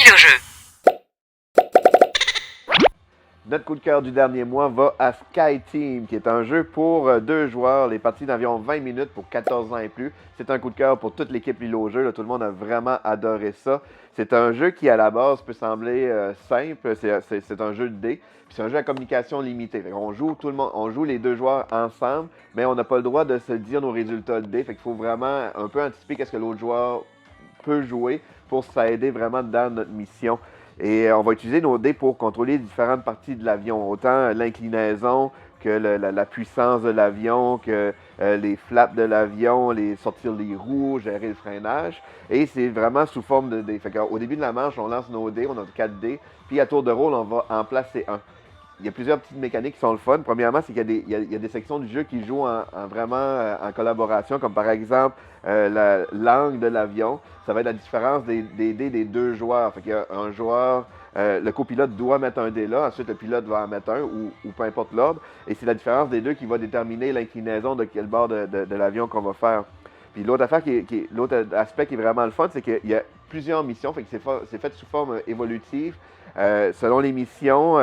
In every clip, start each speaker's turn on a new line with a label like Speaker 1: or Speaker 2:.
Speaker 1: L'île au jeu.
Speaker 2: Notre coup de cœur du dernier mois va à Sky Team, qui est un jeu pour deux joueurs, les parties d'environ 20 minutes pour 14 ans et plus. C'est un coup de cœur pour toute l'équipe L'île au jeu, là, tout le monde a vraiment adoré ça. C'est un jeu qui, à la base, peut sembler simple, c'est un jeu de dés, puis c'est un jeu à communication limitée. On joue tout le monde, on joue les deux joueurs ensemble, mais on n'a pas le droit de se dire nos résultats de dés, fait qu'il faut vraiment un peu anticiper qu'est-ce que l'autre joueur peut jouer pour s'aider vraiment dans notre mission. Et on va utiliser nos dés pour contrôler différentes parties de l'avion, autant l'inclinaison que la puissance de l'avion, que les flaps de l'avion, sortir les roues, gérer le freinage. Et c'est vraiment sous forme de dés. Au début de la manche, on lance nos dés, on a 4 dés, puis à tour de rôle, on va en placer un. Il y a plusieurs petites mécaniques qui sont le fun. Premièrement, c'est qu'il y a des sections du jeu qui jouent vraiment en collaboration, comme par exemple la langue de l'avion. Ça va être la différence des dés des deux joueurs. Fait qu'il y a un joueur, le copilote doit mettre un dé là, ensuite le pilote va en mettre un, ou peu importe l'ordre. Et c'est la différence des deux qui va déterminer l'inclinaison de quel bord de l'avion qu'on va faire. Puis l'autre affaire l'autre aspect qui est vraiment le fun, c'est qu'il y a plusieurs missions, fait que c'est fait sous forme évolutive. Selon les missions,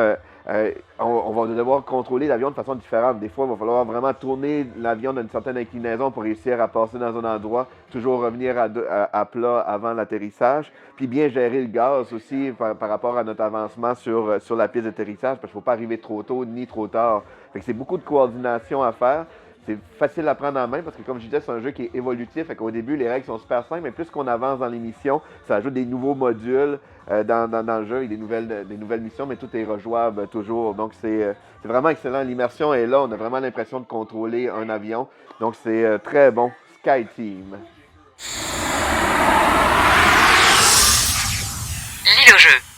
Speaker 2: on va devoir contrôler l'avion de façon différente. Des fois, il va falloir vraiment tourner l'avion d'une certaine inclinaison pour réussir à passer dans un endroit, toujours revenir à plat avant l'atterrissage, puis bien gérer le gaz aussi par rapport à notre avancement sur la piste d'atterrissage, parce qu'il ne faut pas arriver trop tôt ni trop tard. Fait que c'est beaucoup de coordination à faire. C'est facile à prendre en main parce que, comme je disais, c'est un jeu qui est évolutif. Fait qu'au début, les règles sont super simples, mais plus qu'on avance dans l'émission, ça ajoute des nouveaux modules dans le jeu et des nouvelles missions, mais tout est rejouable toujours. Donc, c'est vraiment excellent. L'immersion est là. On a vraiment l'impression de contrôler un avion. Donc, c'est très bon. Sky Team.
Speaker 1: L'île au jeu.